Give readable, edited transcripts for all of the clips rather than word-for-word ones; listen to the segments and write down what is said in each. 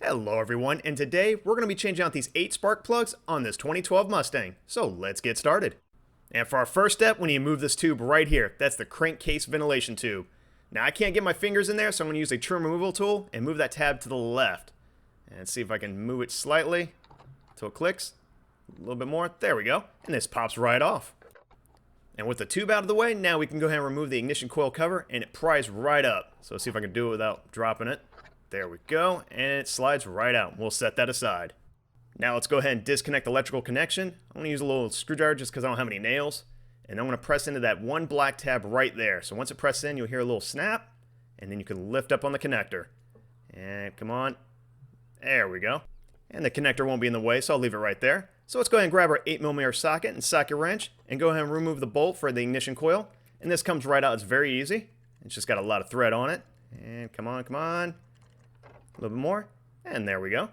Hello everyone, and today we're going to be changing out these 8 spark plugs on this 2012 Mustang. So let's get started. And for our first step, we need to move this tube right here. That's the crankcase ventilation tube. Now I can't get my fingers in there, so I'm going to use a trim removal tool and move that tab to the left. And see if I can move it slightly until it clicks. A little bit more. There we go. And this pops right off. And with the tube out of the way, now we can go ahead and remove the ignition coil cover, and it pries right up. So let's see if I can do it without dropping it. There we go, and it slides right out. We'll set that aside. Now let's go ahead and disconnect the electrical connection. I'm going to use a little screwdriver just because I don't have any nails. And I'm going to press into that one black tab right there. So once it presses in, you'll hear a little snap, and then you can lift up on the connector. And come on. There we go. And the connector won't be in the way, so I'll leave it right there. So let's go ahead and grab our 8mm socket and socket wrench and go ahead and remove the bolt for the ignition coil. And this comes right out. It's very easy. It's just got a lot of thread on it. And come on, come on. A little bit more, and there we go.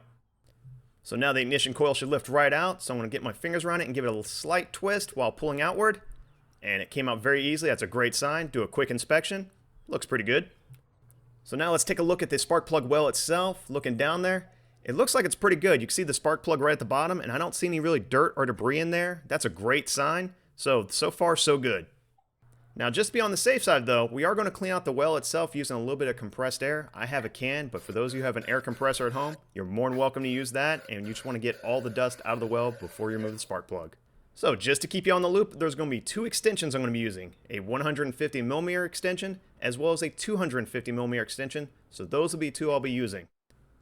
So now the ignition coil should lift right out, so I'm going to get my fingers around it and give it a slight twist while pulling outward. And it came out very easily. That's a great sign. Do a quick inspection. Looks pretty good. So now let's take a look at the spark plug well itself. Looking down there, it looks like it's pretty good. You can see the spark plug right at the bottom, and I don't see any really dirt or debris in there. That's a great sign. So far, so good. Now, just to be on the safe side, though, we are going to clean out the well itself using a little bit of compressed air. I have a can, but for those of you who have an air compressor at home, you're more than welcome to use that, and you just want to get all the dust out of the well before you remove the spark plug. So, just to keep you on the loop, there's going to be 2 extensions I'm going to be using, a 150mm extension, as well as a 250mm extension, so those will be 2 I'll be using.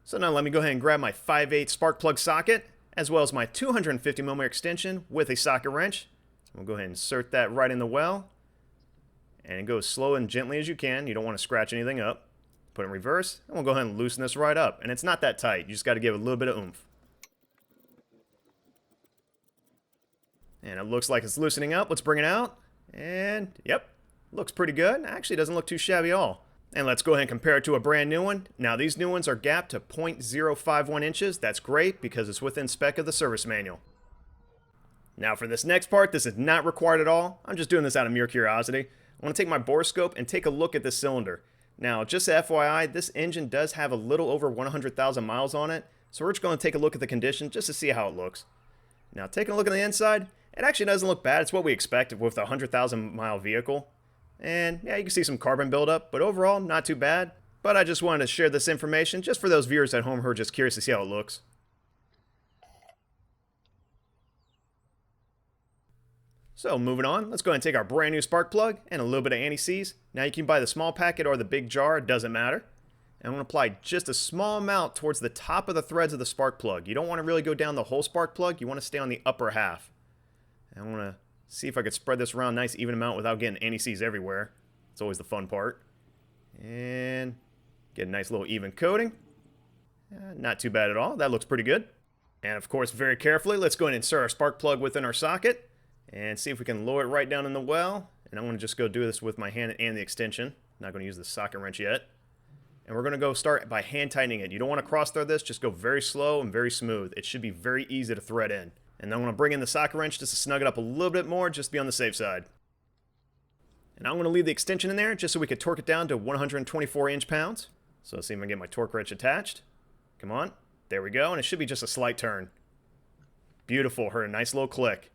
So now let me go ahead and grab my 5/8 spark plug socket, as well as my 250mm extension with a socket wrench. We'll go ahead and insert that right in the well. And go as slow and gently as you can. You don't want to scratch anything up. Put it in reverse, and we'll go ahead and loosen this right up. And it's not that tight. You just got to give it a little bit of oomph. And it looks like it's loosening up. Let's bring it out. And, yep, looks pretty good. Actually, doesn't look too shabby at all. And let's go ahead and compare it to a brand new one. Now, these new ones are gapped to 0.051 inches. That's great because it's within spec of the service manual. Now, for this next part, this is not required at all. I'm just doing this out of mere curiosity. I want to take my bore scope and take a look at this cylinder. Now, just FYI, this engine does have a little over 100,000 miles on it, so we're just going to take a look at the condition just to see how it looks. Now, taking a look at the inside, it actually doesn't look bad. It's what we expected with a 100,000 mile vehicle. And yeah, you can see some carbon buildup, but overall, not too bad. But I just wanted to share this information just for those viewers at home who are just curious to see how it looks. So moving on, let's go ahead and take our brand new spark plug and a little bit of anti-seize. Now you can buy the small packet or the big jar, it doesn't matter. And I'm going to apply just a small amount towards the top of the threads of the spark plug. You don't want to really go down the whole spark plug, you want to stay on the upper half. And I want to see if I could spread this around nice even amount without getting anti-seize everywhere. It's always the fun part. And get a nice little even coating. Not too bad at all, that looks pretty good. And of course, very carefully, let's go ahead and insert our spark plug within our socket. And see if we can lower it right down in the well. And I'm going to just go do this with my hand and the extension. Not going to use the socket wrench yet. And we're going to go start by hand tightening it. You don't want to cross thread this, just go very slow and very smooth. It should be very easy to thread in. And then I'm going to bring in the socket wrench just to snug it up a little bit more, just to be on the safe side. And I'm going to leave the extension in there just so we could torque it down to 124 inch-pounds. So let's see if I can get my torque wrench attached. Come on. There we go. And it should be just a slight turn. Beautiful. Heard a nice little click.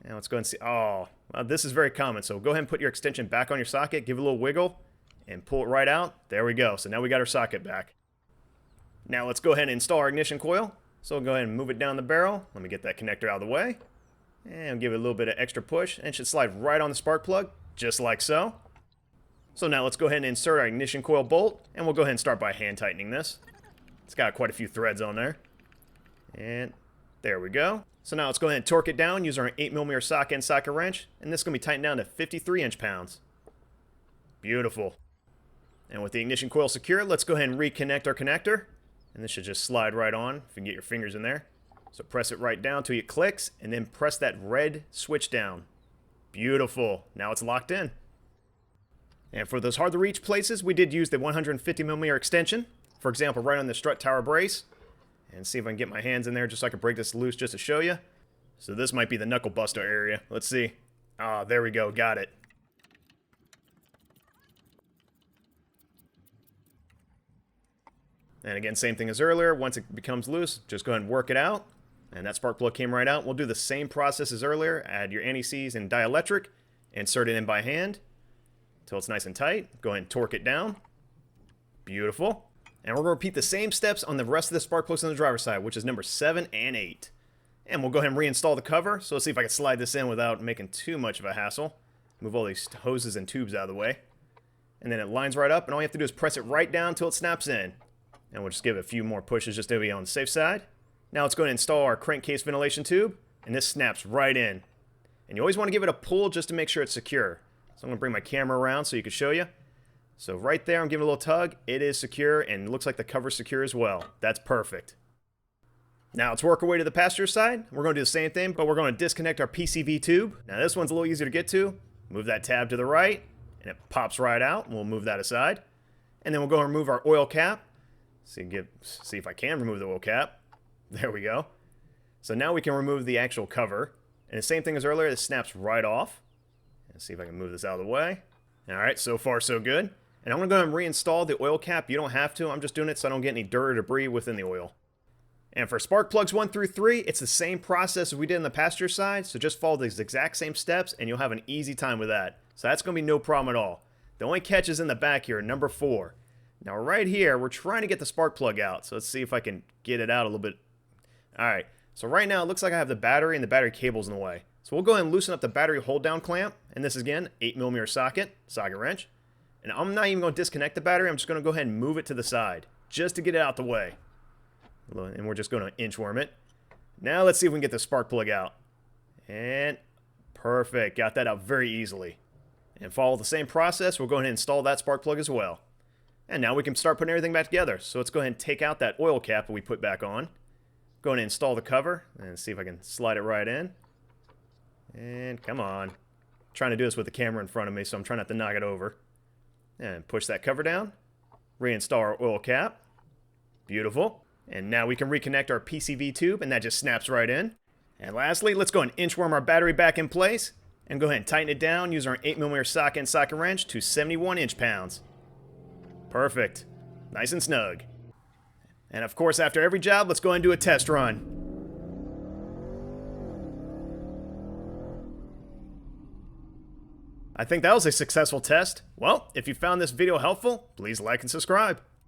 Now let's go ahead and see. Oh, well, this is very common. So go ahead and put your extension back on your socket, give it a little wiggle, and pull it right out. There we go. So now we got our socket back. Now let's go ahead and install our ignition coil. So we'll go ahead and move it down the barrel. Let me get that connector out of the way. And give it a little bit of extra push, and it should slide right on the spark plug, just like so. So now let's go ahead and insert our ignition coil bolt, and we'll go ahead and start by hand tightening this. It's got quite a few threads on there. And there we go. So now let's go ahead and torque it down, use our 8mm socket and socket wrench, and this is going to be tightened down to 53 inch-pounds. Beautiful. And with the ignition coil secure, let's go ahead and reconnect our connector, and this should just slide right on, if you can get your fingers in there. So press it right down till it clicks, and then press that red switch down. Beautiful. Now it's locked in. And for those hard-to-reach places, we did use the 150mm extension, for example, right on the strut tower brace. And see if I can get my hands in there just so I can break this loose just to show you. So this might be the knuckle buster area. Let's see. Ah, there we go. Got it. And again, same thing as earlier. Once it becomes loose, just go ahead and work it out. And that spark plug came right out. We'll do the same process as earlier. Add your anti-seize and dielectric. Insert it in by hand until it's nice and tight. Go ahead and torque it down. Beautiful. And we're going to repeat the same steps on the rest of the spark plugs on the driver's side, which is number 7 and 8. And we'll go ahead and reinstall the cover. So let's see if I can slide this in without making too much of a hassle. Move all these hoses and tubes out of the way. And then it lines right up, and all you have to do is press it right down until it snaps in. And we'll just give it a few more pushes just to be on the safe side. Now let's go ahead and install our crankcase ventilation tube, and this snaps right in. And you always want to give it a pull just to make sure it's secure. So I'm going to bring my camera around so you can show you. So right there, I'm giving it a little tug. It is secure, and it looks like the cover's secure as well. That's perfect. Now let's work our way to the passenger side. We're going to do the same thing, but we're going to disconnect our PCV tube. Now this one's a little easier to get to. Move that tab to the right, and it pops right out. We'll move that aside. And then we'll go and remove our oil cap. See if I can remove the oil cap. There we go. So now we can remove the actual cover. And the same thing as earlier, this snaps right off. Let's see if I can move this out of the way. Alright, so far so good. And I'm going to go ahead and reinstall the oil cap. You don't have to. I'm just doing it so I don't get any dirt or debris within the oil. And for spark plugs 1 through 3, it's the same process as we did on the passenger side. So just follow these exact same steps and you'll have an easy time with that. So that's going to be no problem at all. The only catch is in the back here, number 4. Now right here, we're trying to get the spark plug out. So let's see if I can get it out a little bit. Alright, so right now it looks like I have the battery and the battery cables in the way. So we'll go ahead and loosen up the battery hold down clamp. And this is again, 8mm socket wrench. And I'm not even going to disconnect the battery. I'm just going to go ahead and move it to the side just to get it out the way. And we're just going to inchworm it. Now let's see if we can get the spark plug out. And perfect, got that out very easily. And follow the same process, we'll go ahead and install that spark plug as well. And now we can start putting everything back together. So let's go ahead and take out that oil cap that we put back on. Go ahead and install the cover and see if I can slide it right in. And come on. I'm trying to do this with the camera in front of me, so I'm trying not to knock it over. And push that cover down. Reinstall our oil cap. Beautiful. And now we can reconnect our PCV tube, and that just snaps right in. And lastly, let's go and inchworm our battery back in place, and go ahead and tighten it down using our 8mm socket and socket wrench to 71 inch-pounds. Perfect. Nice and snug. And of course, after every job, let's go ahead and do a test run. I think that was a successful test. Well, if you found this video helpful, please like and subscribe.